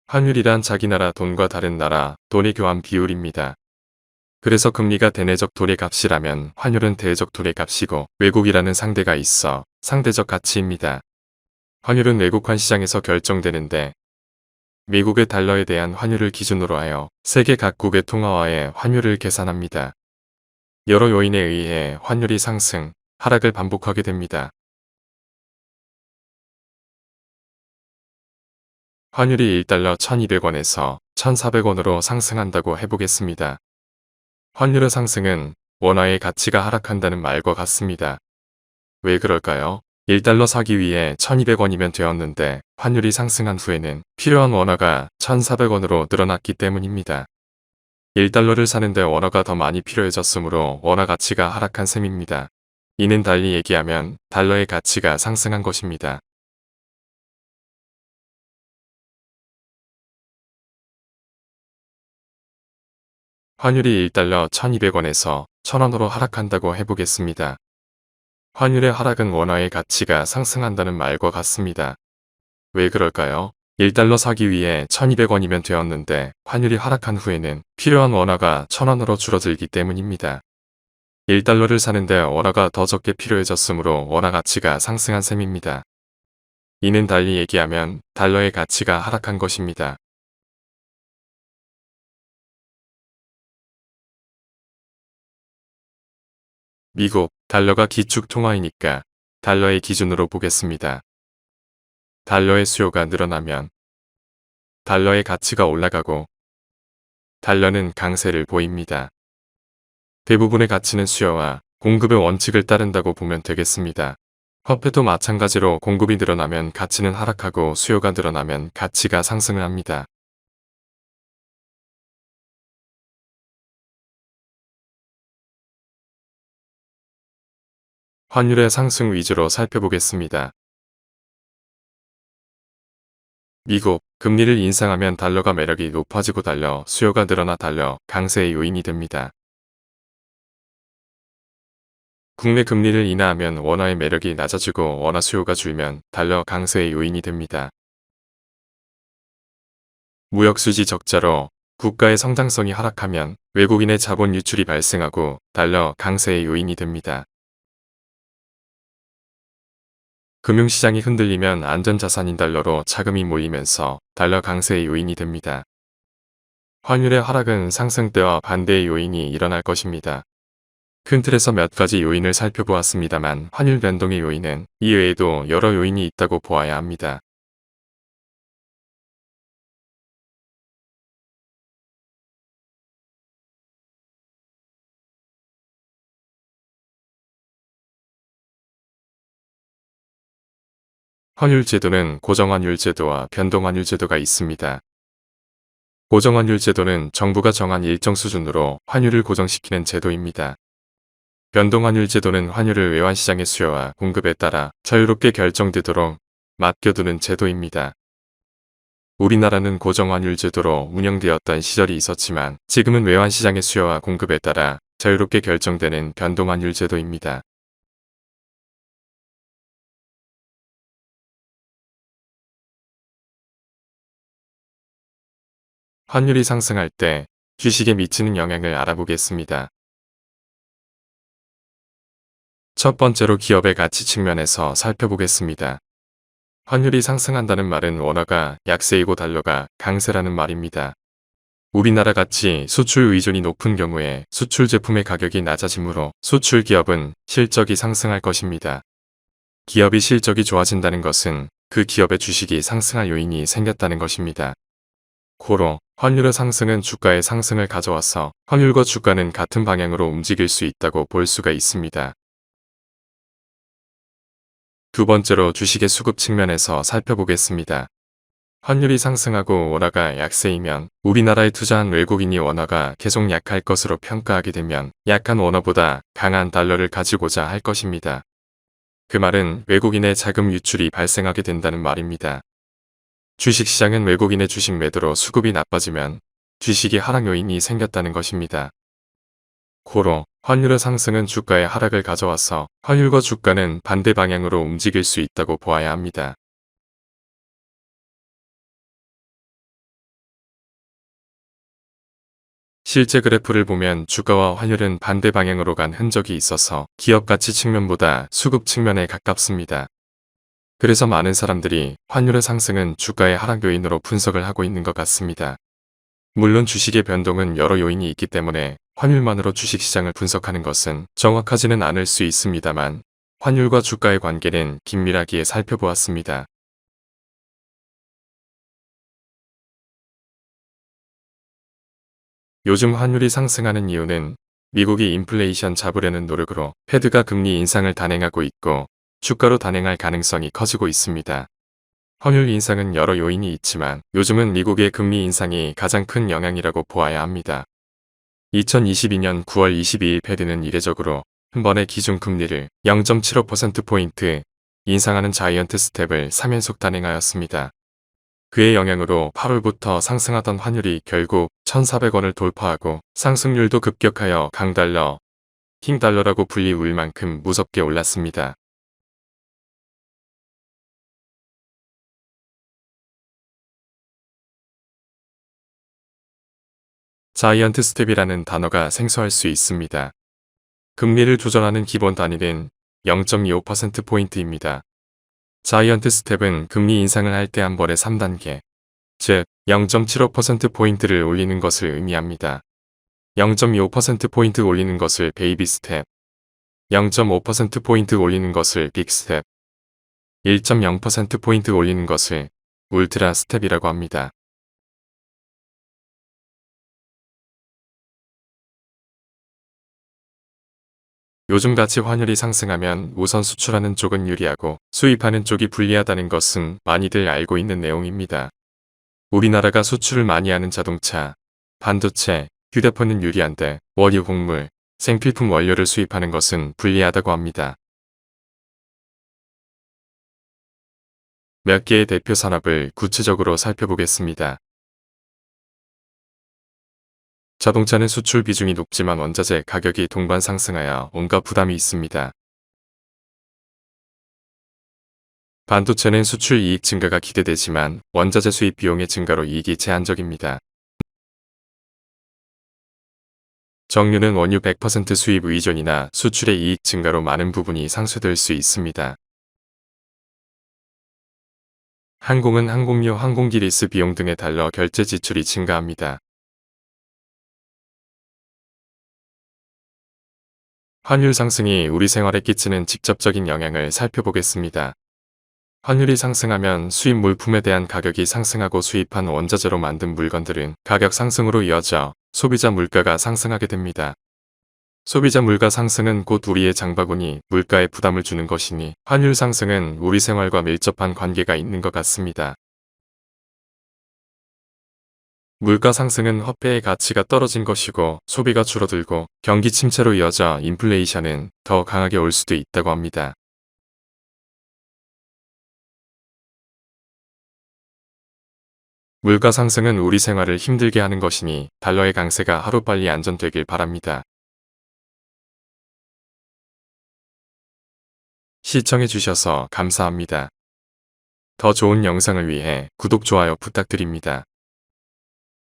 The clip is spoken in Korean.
환율이란 자기 나라 돈과 다른 나라 돈의 교환 비율입니다. 그래서 금리가 대내적 돈의 값이라면 환율은 대외적 돈의 값이고 외국이라는 상대가 있어 상대적 가치입니다. 환율은 외국환 시장에서 결정되는데 미국의 달러에 대한 환율을 기준으로 하여 세계 각국의 통화와의 환율을 계산합니다. 여러 요인에 의해 환율이 상승, 하락을 반복하게 됩니다. 환율이 1달러 1200원에서 1400원으로 상승한다고 해보겠습니다. 환율의 상승은 원화의 가치가 하락한다는 말과 같습니다. 왜 그럴까요? 1달러 사기 위해 1200원이면 되었는데 환율이 상승한 후에는 필요한 원화가 1400원으로 늘어났기 때문입니다. 1달러를 사는데 원화가 더 많이 필요해졌으므로 원화 가치가 하락한 셈입니다. 이는 달리 얘기하면 달러의 가치가 상승한 것입니다. 환율이 1달러 1200원에서 1000원으로 하락한다고 해보겠습니다. 환율의 하락은 원화의 가치가 상승한다는 말과 같습니다. 왜 그럴까요? 1달러 사기 위해 1200원이면 되었는데 환율이 하락한 후에는 필요한 원화가 1000원으로 줄어들기 때문입니다. 1달러를 사는데 원화가 더 적게 필요해졌으므로 원화 가치가 상승한 셈입니다. 이는 달리 얘기하면 달러의 가치가 하락한 것입니다. 미국, 달러가 기축 통화이니까 달러의 기준으로 보겠습니다. 달러의 수요가 늘어나면 달러의 가치가 올라가고 달러는 강세를 보입니다. 대부분의 가치는 수요와 공급의 원칙을 따른다고 보면 되겠습니다. 화폐도 마찬가지로 공급이 늘어나면 가치는 하락하고 수요가 늘어나면 가치가 상승을 합니다. 환율의 상승 위주로 살펴보겠습니다. 미국, 금리를 인상하면 달러가 매력이 높아지고 달러, 수요가 늘어나 달러, 강세의 요인이 됩니다. 국내 금리를 인하하면 원화의 매력이 낮아지고 원화 수요가 줄면 달러 강세의 요인이 됩니다. 무역 수지 적자로 국가의 성장성이 하락하면 외국인의 자본 유출이 발생하고 달러 강세의 요인이 됩니다. 금융시장이 흔들리면 안전자산인 달러로 자금이 몰리면서 달러 강세의 요인이 됩니다. 환율의 하락은 상승 때와 반대의 요인이 일어날 것입니다. 큰 틀에서 몇 가지 요인을 살펴보았습니다만 환율 변동의 요인은 이외에도 여러 요인이 있다고 보아야 합니다. 환율 제도는 고정환율 제도와 변동환율 제도가 있습니다. 고정환율 제도는 정부가 정한 일정 수준으로 환율을 고정시키는 제도입니다. 변동환율 제도는 환율을 외환시장의 수요와 공급에 따라 자유롭게 결정되도록 맡겨두는 제도입니다. 우리나라는 고정환율 제도로 운영되었던 시절이 있었지만 지금은 외환시장의 수요와 공급에 따라 자유롭게 결정되는 변동환율 제도입니다. 환율이 상승할 때 주식에 미치는 영향을 알아보겠습니다. 첫 번째로 기업의 가치 측면에서 살펴보겠습니다. 환율이 상승한다는 말은 원화가 약세이고 달러가 강세라는 말입니다. 우리나라 같이 수출 의존이 높은 경우에 수출 제품의 가격이 낮아지므로 수출 기업은 실적이 상승할 것입니다. 기업이 실적이 좋아진다는 것은 그 기업의 주식이 상승할 요인이 생겼다는 것입니다. 고로 환율의 상승은 주가의 상승을 가져와서 환율과 주가는 같은 방향으로 움직일 수 있다고 볼 수가 있습니다. 두 번째로 주식의 수급 측면에서 살펴보겠습니다. 환율이 상승하고 원화가 약세이면 우리나라에 투자한 외국인이 원화가 계속 약할 것으로 평가하게 되면 약한 원화보다 강한 달러를 가지고자 할 것입니다. 그 말은 외국인의 자금 유출이 발생하게 된다는 말입니다. 주식시장은 외국인의 주식 매도로 수급이 나빠지면 주식이 하락 요인이 생겼다는 것입니다. 고로 환율의 상승은 주가의 하락을 가져와서 환율과 주가는 반대 방향으로 움직일 수 있다고 보아야 합니다. 실제 그래프를 보면 주가와 환율은 반대 방향으로 간 흔적이 있어서 기업 가치 측면보다 수급 측면에 가깝습니다. 그래서 많은 사람들이 환율의 상승은 주가의 하락 요인으로 분석을 하고 있는 것 같습니다. 물론 주식의 변동은 여러 요인이 있기 때문에 환율만으로 주식시장을 분석하는 것은 정확하지는 않을 수 있습니다만 환율과 주가의 관계는 긴밀하기에 살펴보았습니다. 요즘 환율이 상승하는 이유는 미국이 인플레이션 잡으려는 노력으로 패드가 금리 인상을 단행하고 있고 주가로 단행할 가능성이 커지고 있습니다. 환율 인상은 여러 요인이 있지만 요즘은 미국의 금리 인상이 가장 큰 영향이라고 보아야 합니다. 2022년 9월 22일 패드는 이례적으로 한 번에 기준금리를 0.75%포인트 인상하는 자이언트 스텝을 3연속 단행하였습니다. 그의 영향으로 8월부터 상승하던 환율이 결국 1,400원을 돌파하고 상승률도 급격하여 강달러, 킹달러라고 불리울 만큼 무섭게 올랐습니다. 자이언트 스텝이라는 단어가 생소할 수 있습니다. 금리를 조절하는 기본 단위는 0.25%포인트입니다. 자이언트 스텝은 금리 인상을 할 때 한 번에 3단계, 즉 0.75%포인트를 올리는 것을 의미합니다. 0.25%포인트 올리는 것을 베이비 스텝, 0.5%포인트 올리는 것을 빅 스텝, 1.0%포인트 올리는 것을 울트라 스텝이라고 합니다. 요즘같이 환율이 상승하면 우선 수출하는 쪽은 유리하고 수입하는 쪽이 불리하다는 것은 많이들 알고 있는 내용입니다. 우리나라가 수출을 많이 하는 자동차, 반도체, 휴대폰은 유리한데 원유 곡물, 생필품 원료를 수입하는 것은 불리하다고 합니다. 몇 개의 대표 산업을 구체적으로 살펴보겠습니다. 자동차는 수출 비중이 높지만 원자재 가격이 동반 상승하여 온갖 부담이 있습니다. 반도체는 수출 이익 증가가 기대되지만 원자재 수입 비용의 증가로 이익이 제한적입니다. 정유는 원유 100% 수입 의존이나 수출의 이익 증가로 많은 부분이 상쇄될 수 있습니다. 항공은 항공료, 항공기 리스 비용 등에 달러 결제 지출이 증가합니다. 환율 상승이 우리 생활에 끼치는 직접적인 영향을 살펴보겠습니다. 환율이 상승하면 수입 물품에 대한 가격이 상승하고 수입한 원자재로 만든 물건들은 가격 상승으로 이어져 소비자 물가가 상승하게 됩니다. 소비자 물가 상승은 곧 우리의 장바구니 물가에 부담을 주는 것이니 환율 상승은 우리 생활과 밀접한 관계가 있는 것 같습니다. 물가 상승은 화폐의 가치가 떨어진 것이고 소비가 줄어들고 경기 침체로 이어져 인플레이션은 더 강하게 올 수도 있다고 합니다. 물가 상승은 우리 생활을 힘들게 하는 것이니 달러의 강세가 하루빨리 안전되길 바랍니다. 시청해주셔서 감사합니다. 더 좋은 영상을 위해 구독, 좋아요 부탁드립니다.